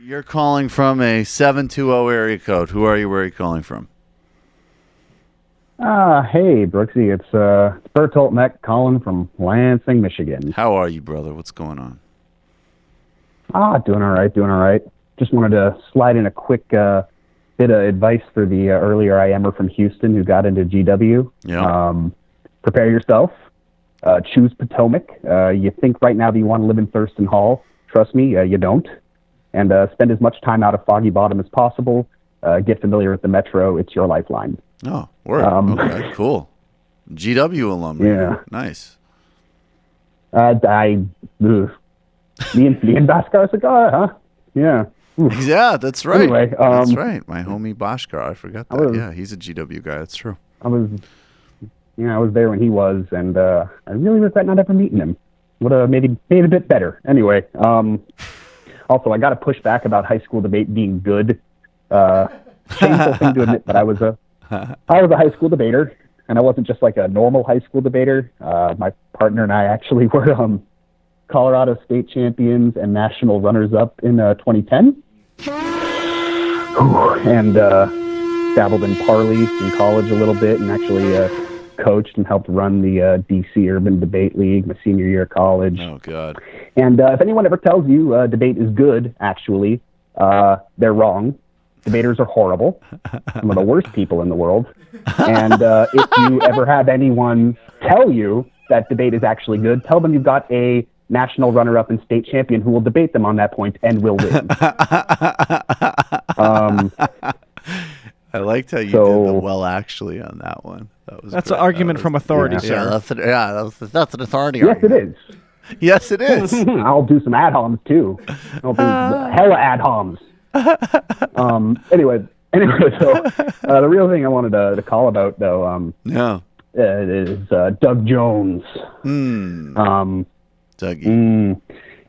You're calling from a 720 area code. Who are you? Where are you calling from? Hey, Brooksy. It's Bertolt Meck calling from Lansing, Michigan. How are you, brother? What's going on? Doing all right. Just wanted to slide in a quick bit of advice for the earlier IMer from Houston who got into GW. Yeah. Prepare yourself. Choose Potomac. You think right now that you want to live in Thurston Hall. Trust me, you don't. And spend as much time out of Foggy Bottom as possible. Get familiar with the Metro. It's your lifeline. Oh, word. Okay, cool. GW alumni. Yeah. Nice. Me and Bhaskar Cigar, huh? Yeah. Yeah, that's right. Anyway, that's right. My homie Bhaskar. I forgot that. Yeah, he's a GW guy. That's true. I was there when he was, and I really regret not ever meeting him. Would have made it a bit better. Anyway, also, I got to push back about high school debate being good. Shameful thing to admit, but I was a high school debater, and I wasn't just like a normal high school debater. My partner and I actually were Colorado state champions and national runners-up in 2010. And dabbled in Parley in college a little bit, and actually coached and helped run the DC Urban Debate League my senior year of college. Oh, God. And if anyone ever tells you debate is good, actually, they're wrong. Debaters are horrible, some of the worst people in the world. And if you ever have anyone tell you that debate is actually good, tell them you've got a national runner-up and state champion who will debate them on that point and will win. I liked how you did the well actually on that one. That's an argument from authority, sir. That's an authority yes, argument. it is. Yes, it is. I'll do some ad homs too. I'll do hella ad homs. Anyway, so the real thing I wanted to call about though, is Doug Jones. Dougie.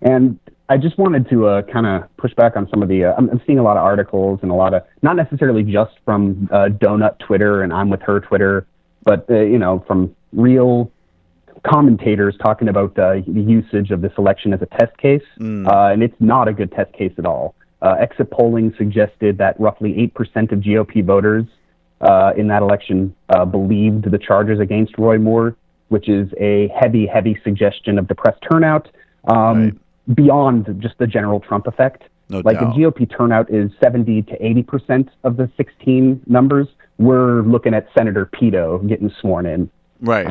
And I just wanted to kind of push back on some of the. I'm seeing a lot of articles and a lot of, not necessarily just from Donut Twitter and I'm with her Twitter, but from real commentators talking about the usage of this election as a test case, and it's not a good test case at all. Exit polling suggested that roughly 8% of GOP voters in that election believed the charges against Roy Moore, which is a heavy suggestion of depressed turnout, beyond just the general Trump effect. No doubt. The GOP turnout is 70 to 80% of the 16 numbers. We're looking at Senator Pito getting sworn in. Right.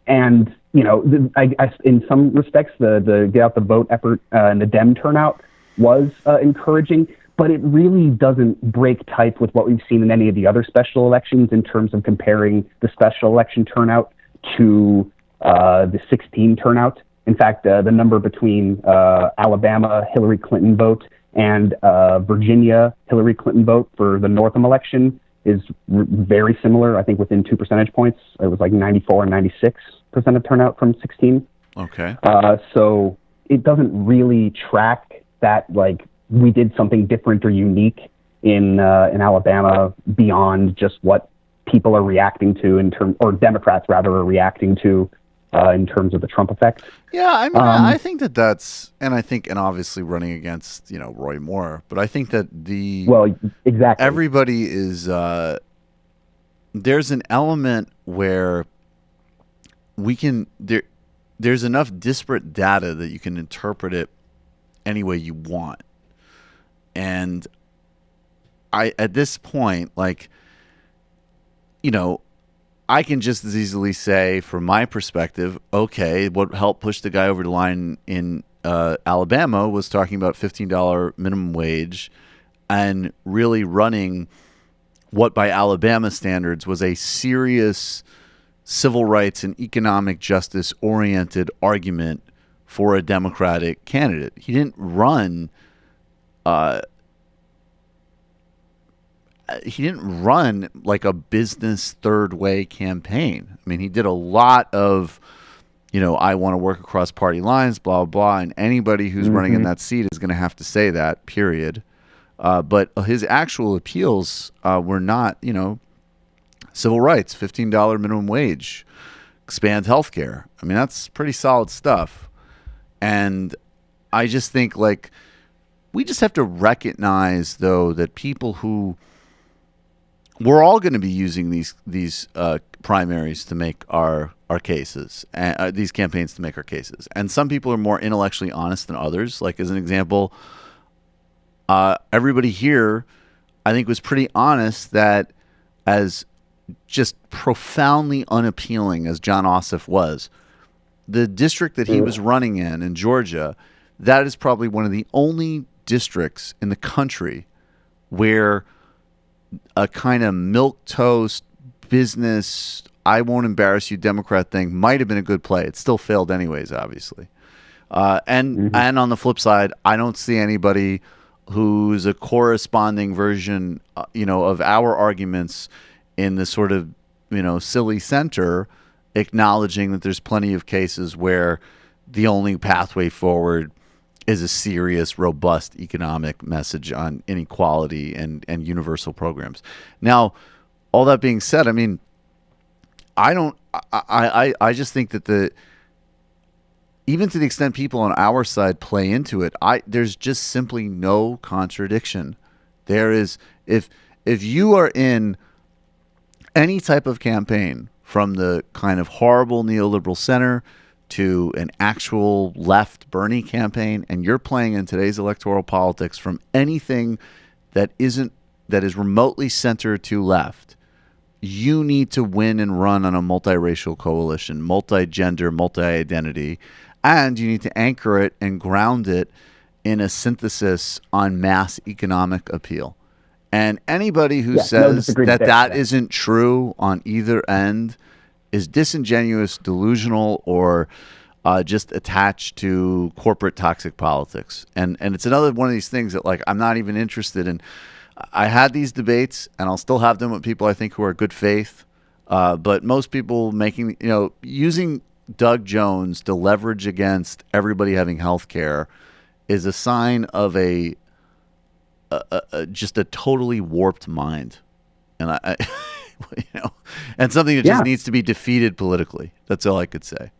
And, I in some respects, the get out the vote effort and the Dem turnout was encouraging, but it really doesn't break type with what we've seen in any of the other special elections in terms of comparing the special election turnout to the 16 turnout. In fact, the number between Alabama Hillary Clinton vote and Virginia Hillary Clinton vote for the Northam election is very similar, I think within 2 percentage points. It was like 94 and 96% of turnout from 16. Okay. So it doesn't really track that, like, we did something different or unique in Alabama beyond just what people are reacting to or Democrats rather are reacting to in terms of the Trump effect. Yeah, I mean, I think that's, and obviously running against, Roy Moore, but I think that exactly, everybody is, there's an element where there's enough disparate data that you can interpret it any way you want. And at this point, I can just as easily say, from my perspective, okay, what helped push the guy over the line in Alabama was talking about $15 minimum wage and really running what by Alabama standards was a serious civil rights and economic justice oriented argument for a Democratic candidate. He didn't run like a business third way campaign. I mean, he did a lot of, I want to work across party lines, blah, blah, and anybody who's running in that seat is going to have to say that, period. But his actual appeals were not, civil rights, $15 minimum wage, expand healthcare. I mean, that's pretty solid stuff. And I just think We just have to recognize, though, that people who we're all going to be using these primaries to make our cases, these campaigns to make our cases. And some people are more intellectually honest than others. Like, as an example, everybody here, I think, was pretty honest that as just profoundly unappealing as John Ossoff was, the district that he was running in Georgia, that is probably one of the only districts in the country where a kind of milquetoast business, I won't embarrass you Democrat thing might have been a good play. It still failed anyways, obviously. And on the flip side, I don't see anybody who's a corresponding version, of our arguments in the sort of, silly center, acknowledging that there's plenty of cases where the only pathway forward is a serious, robust economic message on inequality and universal programs. Now, all that being said, I mean, I just think that even to the extent people on our side play into it, there's just simply no contradiction. There is, if you are in any type of campaign, from the kind of horrible neoliberal center to an actual left Bernie campaign, and you're playing in today's electoral politics from anything that is remotely center to left, you need to win and run on a multiracial coalition, multi-gender, multi-identity, and you need to anchor it and ground it in a synthesis on mass economic appeal. And anybody who says that isn't true on either end is disingenuous, delusional, or just attached to corporate toxic politics. And it's another one of these things that, like, I'm not even interested in. I had these debates, and I'll still have them with people I think who are good faith. But most people using Doug Jones to leverage against everybody having health care is a sign of just a totally warped mind. And I and something that just needs to be defeated politically. That's all I could say.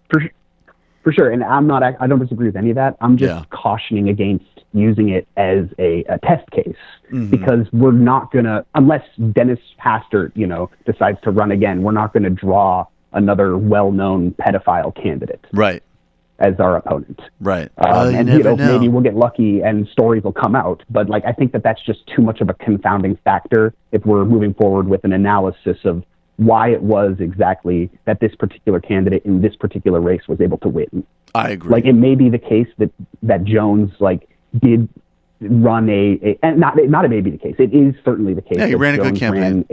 For sure. And I don't disagree with any of that. I'm just cautioning against using it as a test case, because we're not going to, unless Dennis Hastert, decides to run again, we're not going to draw another well-known pedophile candidate. Right. As our opponent. Right. And maybe we'll get lucky and stories will come out. But I think that's just too much of a confounding factor if we're moving forward with an analysis of why it was exactly that this particular candidate in this particular race was able to win. I agree. It may be the case that Jones did run and not it may be the case. It is certainly the case. Yeah, he ran a good campaign.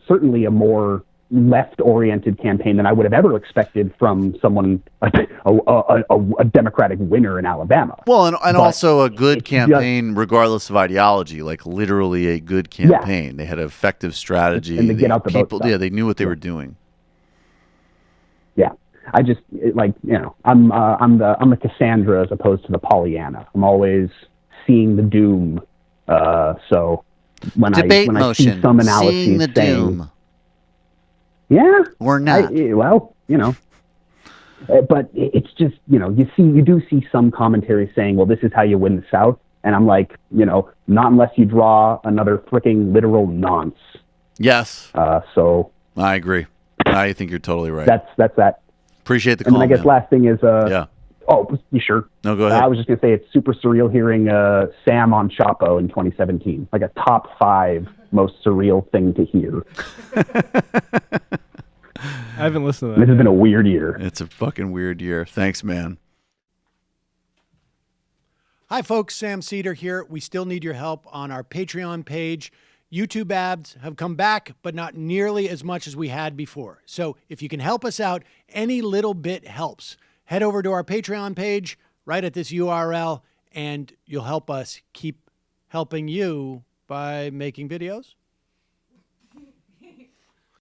Certainly a more left-oriented campaign than I would have ever expected from someone, a Democratic winner in Alabama. Well, and also a good campaign, regardless of ideology, literally a good campaign. Yeah. They had an effective strategy. And they get out the vote stuff. Yeah, they knew what they were doing. Yeah. I just, I'm the Cassandra as opposed to the Pollyanna. I'm always seeing the doom. So when I see some analyses seeing the doom. Yeah, or not. But it's just, you do see some commentary saying, well, this is how you win the South. And I'm like, not unless you draw another freaking literal nonce. Yes. So I agree. I think you're totally right. That's that. Appreciate the call. And I guess last thing is, Oh, you sure? No, go ahead. I was just going to say it's super surreal hearing Sam on Chapo in 2017. A top 5 most surreal thing to hear. I haven't listened to that. This has been a weird year. It's a fucking weird year. Thanks, man. Hi, folks. Sam Seder here. We still need your help on our Patreon page. YouTube ads have come back, but not nearly as much as we had before. So if you can help us out, any little bit helps. Head over to our Patreon page right at this URL, and you'll help us keep helping you by making videos